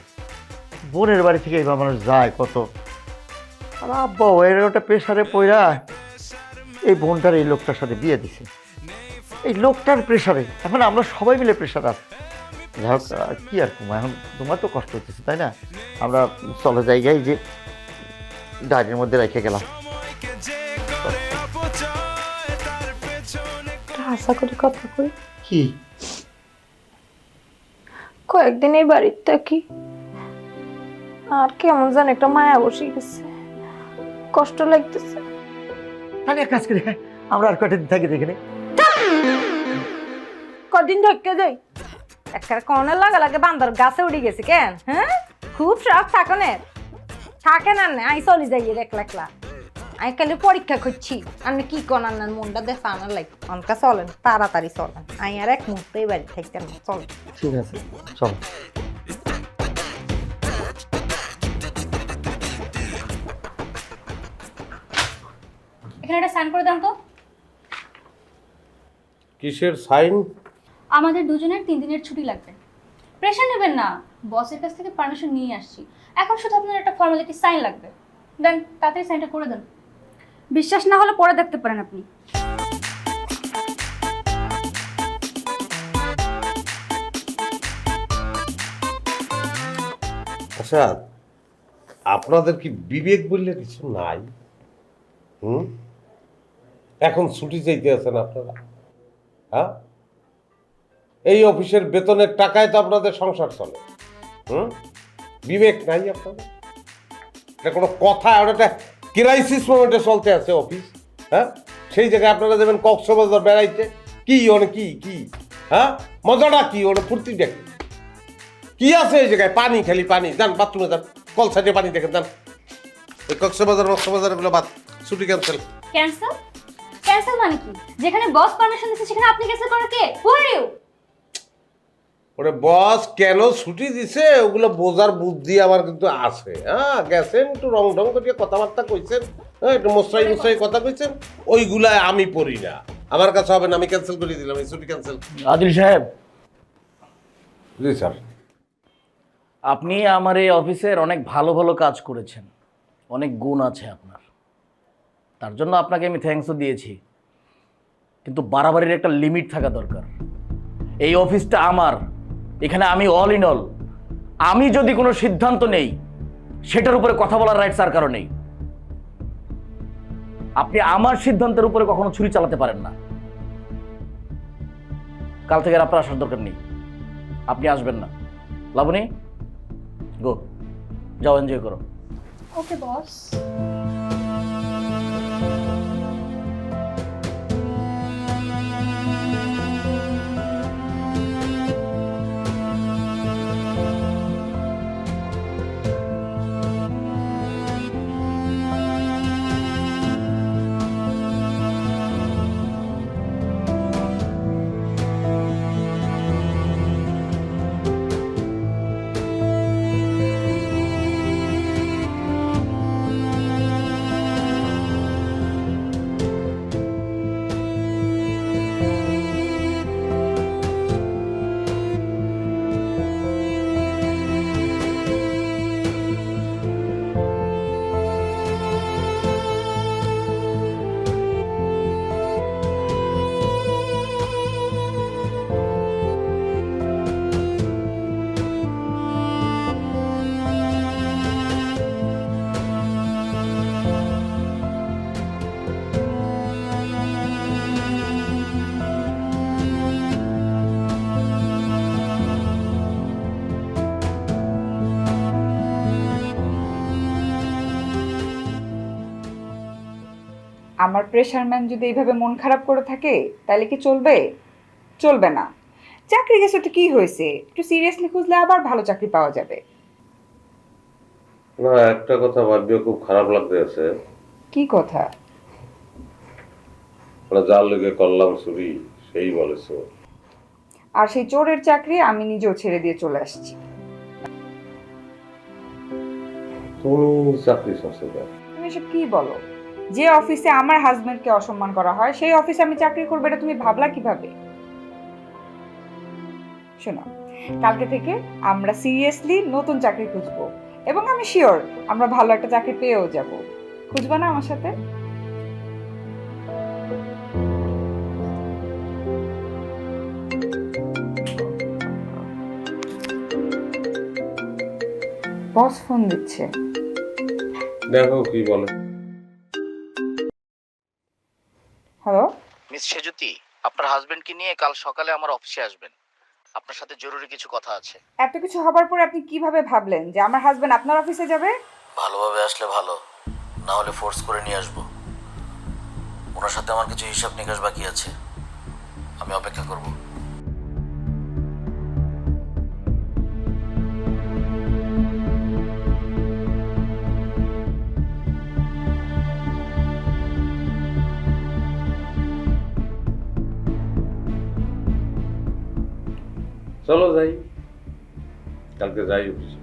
বোনের বাড়ি থেকে এইভাবে মানুষ যায় কত? আর আব্বা এর ওটা প্রেশারে পড়া এই বোনটার এই লোকটার সাথে বিয়ে দিছে, এই লোকটার প্রেশারে এখন আমরা সবাই মিলে প্রেশার আছি। যাই হোক, কি আর কুমা, এখন তোমার তো কষ্ট হচ্ছে তাই না? আমরা চলো জায়গায় যে ডায়েরির মধ্যে রেখে গেলাম। আশা করি কথা কই। কি? কয়েকদিন এই বাড়িতে থাকি আর কেমন যেন একটা মায়া বসে গেছে, কষ্ট লাগতেছে। তাহলে এক কাজ করি, আমরা আর কয়টা দিন থাকি এখানে। কদিন ঢুকে যাই একটা কনের লাগা লাগে বান্দর গাছে উড়ে গেছে কেন? হ্যাঁ, খুব শখ থাকনের থাকেন আর না, আই চলে যাই একলা একলা। আমি খালি পরীক্ষা করছি আপনি কি কোন আনার মনটা দেখা আনার লাগে। অনকা চলেন, তাড়াতাড়ি চলেন, আমি আর এক মুহূর্তেই বাড়ি থাকতেন না, চলেন। ঠিক আছে, চলো। এখানে একটা সাইন করে দেন তো। কিসের সাইন? আমাদের দুজনের 3 দিনের ছুটি লাগবে। প্রেশার নেবেন না, বসের কাছ থেকে পারমিশন নিয়ে আসছি। এখন শুধু আপনার একটা ফর্মালিটি সাইন লাগবে। দেন, তাড়াতাড়ি সাইনটা করে দেন। বিশ্বাস না হলে পরে দেখতে পারেন আপনি। আচ্ছা, আপনাদের কি বিবেক বললে কিছু নাই? এখন ছুটি চাইতে আছেন আপনারা? হ্যাঁ, এই অফিসের বেতনের টাকায় তো আপনাদের সংসার চলে। বিবেক নাই আপনাদের? এটা কোনো কথা? ওটা ক্রাইসিস মোমেন্টে চলতে আছে অফিস। হ্যাঁ, সেই জায়গায় আপনারা যাবেন কক্সবাজার বেড়াইতে। কি ওনে কি কি হ্যাঁ, মজাটা কি? ওটা ফুর্তিটা কি? কি আছে এই জায়গায়? পানি, খালি পানি। যান বাথরুমে যান, কল সাইডে পানি দেখেন, যান। ওই কক্সবাজার এগুলো বাদ, ছুটি ক্যান্সেল। ক্যান্সেল? ক্যান্সেল মানে কি? যেখানে বস পারমিশন দিচ্ছে সেখানে আপনি ক্যান্সেল করেন কে? হু আর ইউ? ওরে বস কেন ছুটি দিছে ওগুলো বোঝার বুদ্ধি আমার কিন্তু আছে। হ্যাঁ, গেছেন একটু রং ঢং করিয়ে কথাবার্তা কইছেন, হ্যাঁ, একটু মশাই কথা কইছেন, ওইগুলা আমি পড়ি না, আমার কাছে হবে না। আমি ক্যান্সেল করে দিলাম, এই ছুটি ক্যান্সেল। আদিল সাহেব, জি স্যার। আপনি আমার এই অফিসের অনেক ভালো ভালো কাজ করেছেন, অনেক গুণ আছে আপনার, তার জন্য আপনাকে আমি থ্যাঙ্কসও দিয়েছি। কিন্তু বাড়াবাড়ির একটা লিমিট থাকা দরকার। এই অফিসটা আমার, এখানে আমি অল ইন অল। আমি যদি কোনো সিদ্ধান্ত নেই সেটার উপরে কথা বলার রাইটস আর কারো নেই। আপনি আমার সিদ্ধান্তের উপরে কখনো ছুরি চালাতে পারেন না। কাল থেকে আর আপনার আসার দরকার নেই, আপনি আসবেন না। লাবণী, গো, যাও, এনজয় করো। ওকে বস। আমার প্রেশার ম্যান যদি এইভাবে মন খারাপ করে থাকে তাহলে কি চলবে? চলবে না। চাকরি গেছে তো কি হয়েছে, একটু সিরিয়াসলি খুঁজলে আবার ভালো চাকরি পাওয়া যাবে। না, একটা কথা ভাবিও খুব খারাপ লাগতে আছে। কি কথা? যার লেগে করলাম চুরি সেই বলেছে। আর সেই চোরের চাকরি আমি নিজেও ছেড়ে দিয়ে চলে আসছি। তুমি চাকরি ছাড়ছো কেন? তুমি এসব কি বলো? যে অফিসে আমার হাজবেন্ডকে অসম্মান করা হয় সেই অফিসে আমি চাকরি করবো, এটা তুমি ভাবলা কিভাবে? শোনো, কালকে থেকে আমরা সিরিয়াসলি নতুন চাকরি খুঁজবো এবং আমি শিওর আমরা ভালো একটা চাকরি পেয়েও যাব। খুঁজবা না আমার সাথে? বস ফোন দিচ্ছে, দেখো কি বলে। হ্যালো মিস সেজুতি, আপনার হাজবেন্ডকে নিয়ে কাল সকালে আমার অফিসে আসবেন, আপনার সাথে জরুরি কিছু কথা আছে। এত কিছু হবার পরে আপনি কিভাবে ভাবলেন যে আমার হাজবেন্ড আপনার অফিসে যাবে? ভালোভাবে আসলে ভালো, না হলে ফোর্স করে নিয়ে আসবো। ওনার সাথে আমার কিছু হিসাব নিকাশ বাকি আছে, আমি অপেক্ষা করব। চলো যাই, কালকে যাই অফিসে।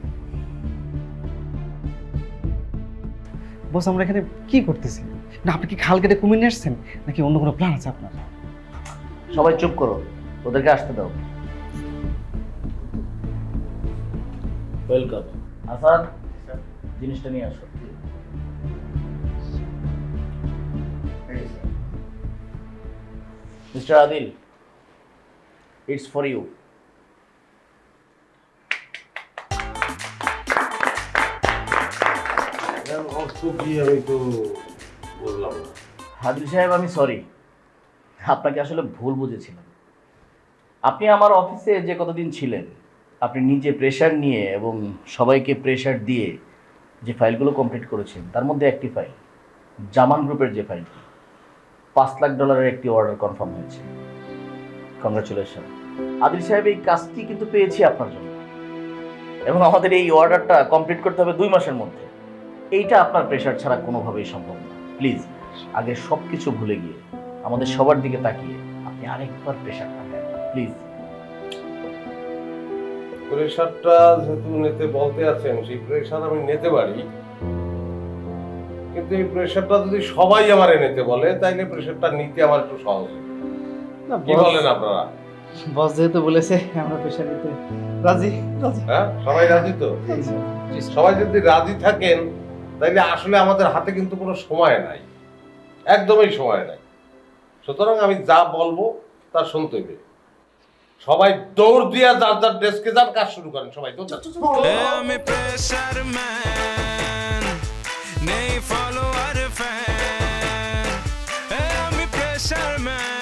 বস আমরা এখানে কি করতেছি? না আপনি কি খাল কেটে কুমির নিয়ে আসছেন নাকি অন্য কোনো প্ল্যান আছে আপনার? সবাই চুপ করো, ওদেরকে আসতে দাও। ওয়েলকাম। আসাদ, জিনিসটা নিয়ে আসো। Mister Adil, it's for you. আমি তো বললাম না। আদিল সাহেব, আমি সরি, আপনাকে আসলে ভুল বুঝেছিলাম। আপনি আমার অফিসে যে কতদিন ছিলেন, আপনি নিজে প্রেশার নিয়ে এবং সবাইকে প্রেশার দিয়ে যে ফাইলগুলো কমপ্লিট করেছেন, তার মধ্যে একটি ফাইল, জামান গ্রুপের যে ফাইল, $5 লাখ একটি অর্ডার কনফার্ম হয়েছে। কংগ্রাচুলেশন আদিল সাহেব, এই কাজটি কিন্তু পেয়েছি আপনার জন্য, এবং আমাদের এই অর্ডারটা কমপ্লিট করতে হবে 2 মাসের মধ্যে। এইটা আপনার প্রেশার ছাড়া কোনোভাবেই সম্ভব না। প্লিজ আগে সব কিছু ভুলে গিয়ে আমাদের সবার দিকে তাকিয়ে আপনি আরেকবার প্রেশারটা নেন প্লিজ। প্রেশারটা যেহেতু নিতে বলতে আছেন, সেই প্রেশার আমি নিতে পারি, কিন্তু এই প্রেশারটা যদি সবাই আমারে নিতে বলে তাইলে প্রেশারটা নিতে আমার একটু সহজ হবে। কি বলেন আপনারা? বস যেহেতু বলেছে আমরা প্রেশার নিতে রাজি। হ্যাঁ, সবাই রাজি তো? সবাই যদি রাজি থাকেন তাইলে আসলে আমাদের হাতে কিন্তু কোনো সময় নাই, একদমই সময় নাই। সুতরাং আমি যা বলবো তা শুনতে হবে। সবাই দৌড় দিয়া যার যার ডেস্কে যান, কাজ শুরু করেন সবাই। তো আমি প্রেশার ম্যান, নেই ফলোয়ার ফ্যান, আমি প্রেশার ম্যান।